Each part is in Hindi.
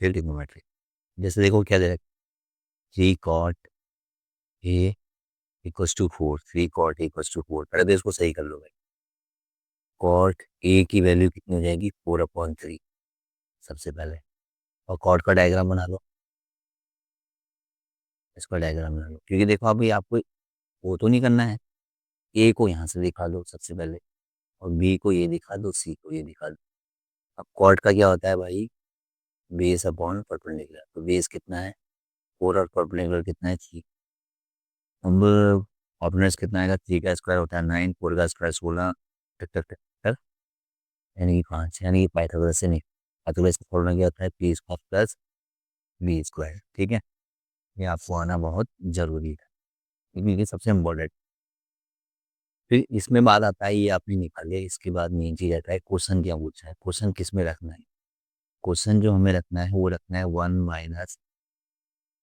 फिर ट्रिग्नोमेट्री। जैसे देखो क्या दे रखा है, 3 cot A = 4, 3 cot A = 4। पहले तो इसको सही कर लो भाई। कॉट ए की वैल्यू कितनी हो जाएगी, 4/3 सबसे पहले। और कॉट का डायग्राम बना लो, इसका डायग्राम बना लो, क्योंकि देखो अभी आपको वो तो नहीं करना है। ए को यहाँ से दिखा दो सबसे पहले, और बी को ये दिखा दो, सी को ये दिखा दो। अब कॉट का क्या होता है भाई, बेस अपॉन परपेंडिकुलर। तो बेस कितना है 4 और परपेंडिकुलर कितना है 3। अब ऑर्डिनेट्स कितना आएगा, 3 का स्क्वायर होता है 9, 4 का स्क्वायर 16, तक तक तक तक, यानी कि 5, यानी कि पाइथागोरस से नहीं। पाइथागोरस का फॉर्मूला क्या होता है, P square plus B square. ठीक है, ये आपको आना बहुत जरूरी है, क्योंकि ये सबसे इम्पोर्टेंट। फिर इसमें बात आता है, ये आपने निकाल लिया, इसके बाद मेन चीज आता है क्वेश्चन क्या पूछा है, क्वेश्चन किस में रखना है। क्वेश्चन जो हमें रखना है वो रखना है 1 -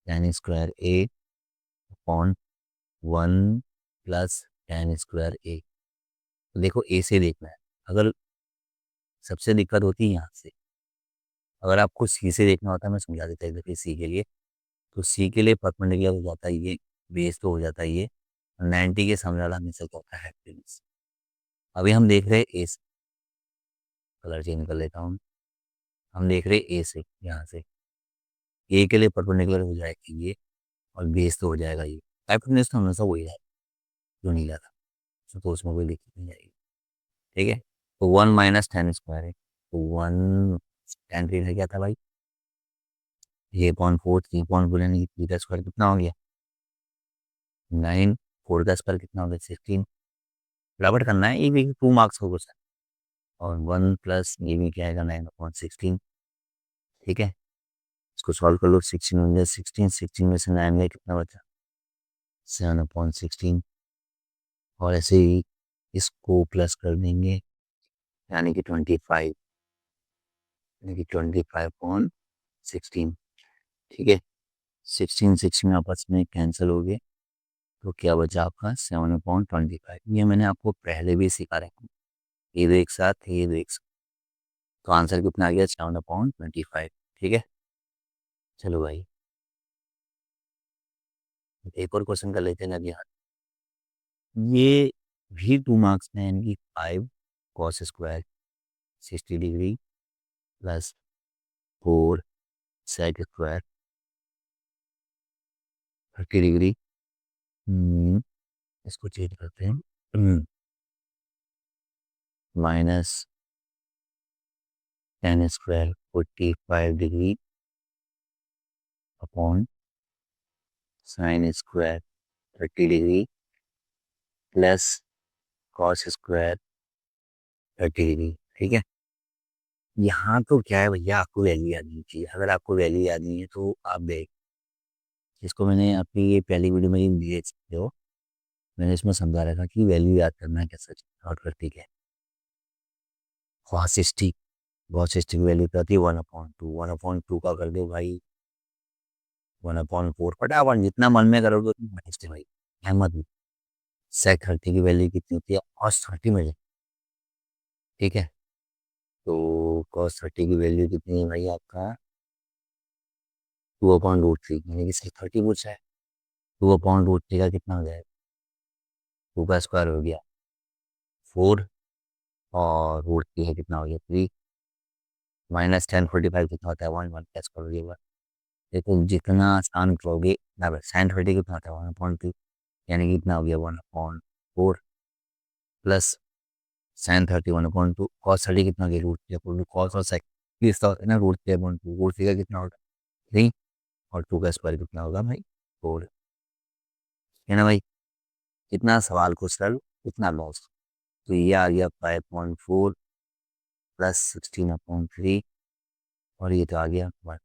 tan² A upon 1 + tan² A। तो देखो ए से देखना है, अगर सबसे दिक्कत होती है यहाँ से। अगर आपको सी से देखना होता है, मैं समझा देता एक दफे सी के लिए। तो सी के लिए परपेंडिकुलर हो जाता है ये, बेस तो हो जाता है ये, 90 के सामने वाला हमेशा क्या होता है हाइपोटेन्यूज। अभी हम देख रहे हैं ए से, कलर चेंज कर लेता हूँ। हम देख रहे हैं ए से, यहाँ से ए के लिए परपेंडिकुलर हो जाएगा ये, और बेस तो हो जाएगा ये। हाइपोटेन्यूज तो हमेशा वही है जो नीला था, तो उसमें कोई दिक्कत नहीं आएगी। ठीक है, तो 1 - tan² है, तो 1 tan³ है क्या था भाई, ये 0.4, 3.4, यानी 3 का स्क्वायर कितना हो गया 9, 4 का स्क्वायर कितना हो गया 16। बराबर करना है, ये भी 2 मार्क्स का क्वेश्चन। और 1 प्लस ये भी क्या आएगा 9/16। ठीक है, इसको सॉल्व कर लो, 16 हो गया 16, 16 में से 9 गया कितना बचा 7/16। और ऐसे ही इसको प्लस कर देंगे, यानी कि 25, यानी कि 25/16। ठीक है, 16 16 आपस में कैंसिल हो गए, तो क्या बचा आपका 7/25। ये मैंने आपको पहले भी सिखा रखा है, ये दो एक साथ, ये दो एक साथ। तो आंसर कितना आ गया 7/25। ठीक है, चलो भाई एक और क्वेश्चन कर लेते हैं ना यार। ये भी 2 मार्क्स में, यानी कि 5 cos² 60 degree plus 4 sec² 30 degree. इसको चेंज करते हैं, -tan² 45 degree upon sin² 30 degree plus cos² 30 degree. ठीक है, यहाँ तो क्या है भैया, आपको वैल्यू याद नहीं चाहिए। अगर आपको वैल्यू याद नहीं है तो आप देख, इसको मैंने अपनी ये पहली वीडियो में ही देख सकते हो, मैंने इसमें समझा रखा कि वैल्यू याद करना है कैसे शॉर्टकट। ठीक है, कॉस60, कॉस60 की वैल्यू क्या होती है 1/2, 1/2 का कर दो भाई 1/4, फटाफट जितना मन में करोगे उतना बेस्ट है भाई, अहमद। sec 30 की वैल्यू कितनी होती है cos 30 में। ठीक है, तो cos 30 की वैल्यू कितनी है भाई आपका 2/√3, यानी कि sec 30 पूछा है। 2/√3 का कितना हो जाएगा, 2 का स्क्वायर हो गया 4, और √3 है कितना हो गया 3, -tan45 कितना होता है 1, 1 का स्क्वायर हो गया। देखो जितना आसान करोगे ना, sin 30 कितना होता है 1/2, यानी कि कितना हो गया 1/4 प्लस sin 30 1/2, cos 30 कितना हो गया √3, कॉस और sec इसका होता है ना √3/2, √3 का कितना होगा 3, और 2 का स्क्वायर कितना होगा भाई 4। है ना भाई, कितना सवाल को सरल कितना लॉस। तो ये आ गया 5.4 प्लस 16/3, और ये तो आ गया 1।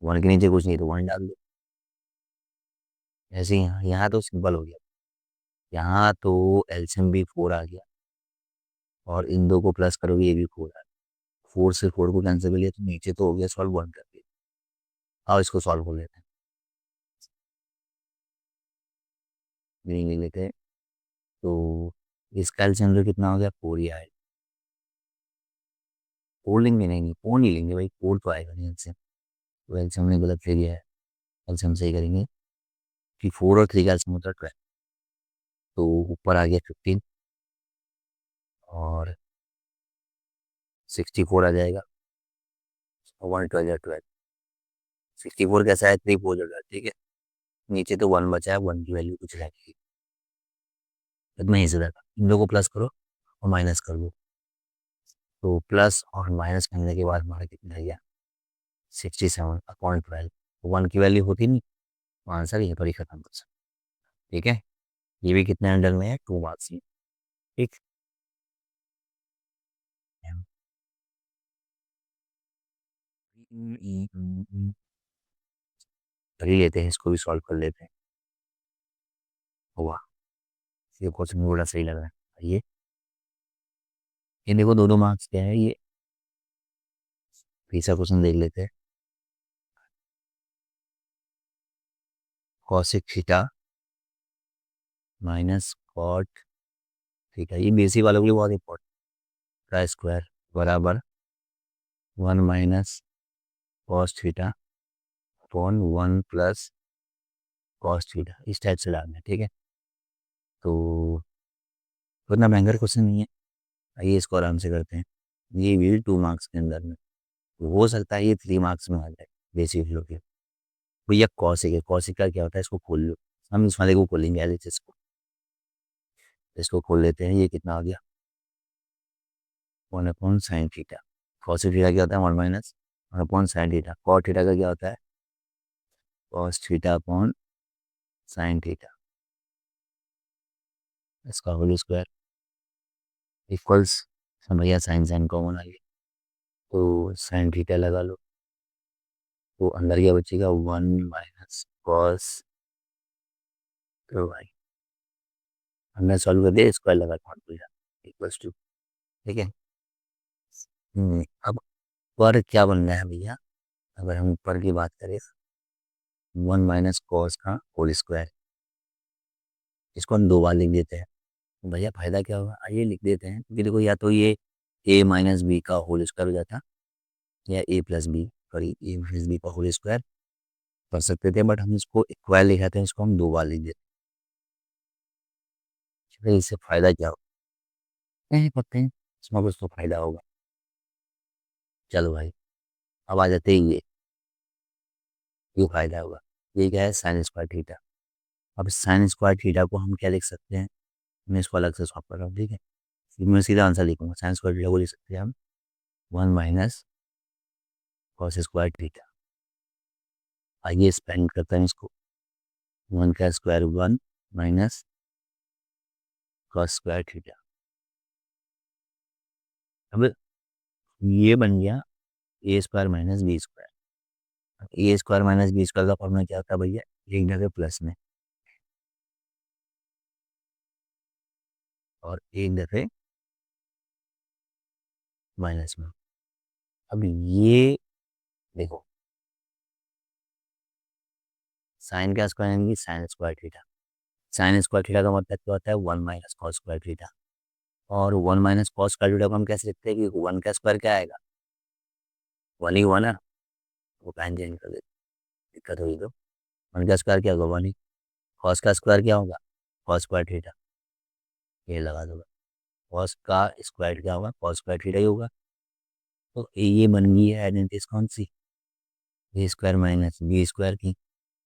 1 के नीचे कुछ नहीं तो 1 डाल दो। ऐसे ही यहाँ तो सिंपल हो गया, यहाँ तो एलसीएम भी 4 आ गया, और इन दो को प्लस करोगे ये भी 4 आ गया। 4 से 4 को कैंसिल कर लिया तो नीचे तो हो गया सॉल्व 1 कर दिया। आओ इसको सॉल्व कर लेते हैं, ग्रीन ले लेते हैं। तो इसका एलसीएम तो कितना हो गया 4 ही आएगा। 4 लेंगे, नहीं नहीं 4 नहीं लेंगे भाई, 4 तो आएगा नहीं एलसीएम। तो एल्सियम हमने गलत ले लिया है, एल्सियम सही करेंगे कि 4 और 3 का एल्सियम होता है 12। तो ऊपर आ गया 15 और 64 आ जाएगा, और 112 या 12। 64 कैसा है, 3 4 जगह, ठीक है। नीचे तो 1 बचा है, 1 की वैल्यू कुछ रहेगी, तो मैं इसी तरह इन लोगों को प्लस करो और माइनस कर दो। तो प्लस और माइनस करने के बाद हमारा कितना रह गया, 67/12। 1 की वैल्यू होती नहीं, तो आंसर यहीं पर ही खत्म कर सकते। ठीक है, ये भी कितने अंडर में है, 2 मार्क्स में। ठीक है, कर ही लेते हैं, इसको भी सॉल्व कर लेते हैं। हुआ, ये क्वेश्चन बड़ा सही लग रहा है। ये देखो, 2 2 मार्क्स क्या है ये, तीसरा क्वेश्चन देख लेते हैं। Cosec theta minus cot theta, ये बेसिक वालों के लिए बहुत इंपॉर्टेंट। का स्क्वायर बराबर 1 - cos theta upon 1 + cos theta, इस टाइप से डालना है, ठीक है। तो उतना महंगा क्वेश्चन नहीं है, आइए इसको आराम से करते हैं। ये भी 2 मार्क्स के अंदर में, तो हो सकता है ये 3 मार्क्स में आ जाए, बेसिक लोग के। भैया कॉसिक है, कॉसिक का क्या होता है, इसको खोल लो। हम इस वाले को खोलेंगे, एल एच एस को, इसको खोल लेते हैं। ये कितना आ गया, 1/sin थीटा। कॉसिक थीटा क्या होता है, 1 - 1/sin थीटा। कॉट थीटा का क्या होता है, cos theta upon sine theta, इसका होल स्क्वायर इक्वल्स, भैया साइन साइन कॉमन आ गया, तो साइन थीटा लगा लो। तो अंदर क्या बचेगा, 1 - कॉस, तो भाई हमने सॉल्व कर दिया, स्क्वायर लगा फॉर्मूला इक्वल्स टू, ठीक है। अब पर क्या बन रहा है भैया, अगर हम ऊपर की बात करें, 1 - कॉस का होल स्क्वायर, इसको हम 2 बार लिख देते हैं। तो भैया फायदा क्या होगा, आइए लिख देते हैं, क्योंकि देखो या तो ये a - b का होल स्क्वायर हो जाता, या a + b, sorry a - b का होल स्क्वायर कर सकते थे, बट हम इसको इक्वल लिखाते हैं, इसको हम 2 बार लिख देते हैं। तो इससे फायदा क्या होगा, नहीं पता है, इसमें कुछ तो फायदा होगा। चलो भाई, अब आ जाते हैं ये फायदा होगा। ये क्या है, साइन स्क्वायर थीटा। अब साइन स्क्वायर थीटा को हम क्या लिख सकते हैं, मैं इसको अलग से सॉल्व कर रहा हूँ, ठीक है। फिर मैं सीधा आंसर लिखूंगा, साइन स्क्वायर थीटा को लिख सकते हैं हम 1 - कॉस स्क्वायर थीटा। आइए स्पेंड करते हैं इसको, 1 का स्क्वायर 1 - कॉस स्क्वायर थीटा। अब ये बन गया a² - b²। a² - b² का फॉर्मूला क्या होता है भैया, एक जगह प्लस में और एक दफे माइनस में। अब ये देखो, साइन का स्क्वायर यानी कि sine square theta. Sine square theta का मतलब क्या होता है, 1 - कॉस स्क्वायर थीटा। और 1 - कॉस स्क्वायर थीटा को हम कैसे लिखते हैं, कि 1 का स्क्वायर क्या आएगा, 1 ही हुआ ना, वो पैन चेंज कर देते, दिक्कत होगी तो। 1 का स्क्वायर क्या होगा, 1 ही। कॉस का स्क्वायर क्या होगा, कॉस स्क्वायर थीटा, ये लगा दो। कॉस का स्क्वायर क्या होगा, कॉस स्क्वायर थीटा ही होगा। तो ये बन गई है आइडेंटिटी कौन सी, a² - b² की।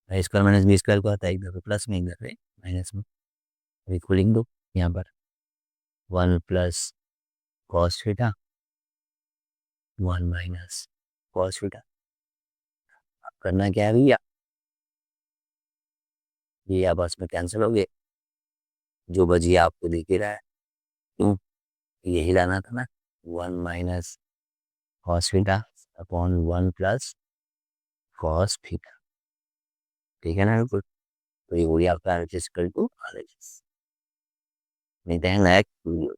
a² - b² को आता है एक दफे प्लस में, एक दफे माइनस में। इसको लिख दो यहाँ पर, 1 + कॉस थीटा, 1 - कॉस थीटा। अब करना क्या है भैया, ये आपस में कैंसिल हो गए, जो बची आपको दिख ही रहा है। क्यों, यही लाना था ना, 1 - cos theta upon 1 + cos theta, ठीक है ना बिल्कुल। तो ये हो गया आपका RHS, कर दो RHS। मिलते हैं नेक्स्ट वीडियो।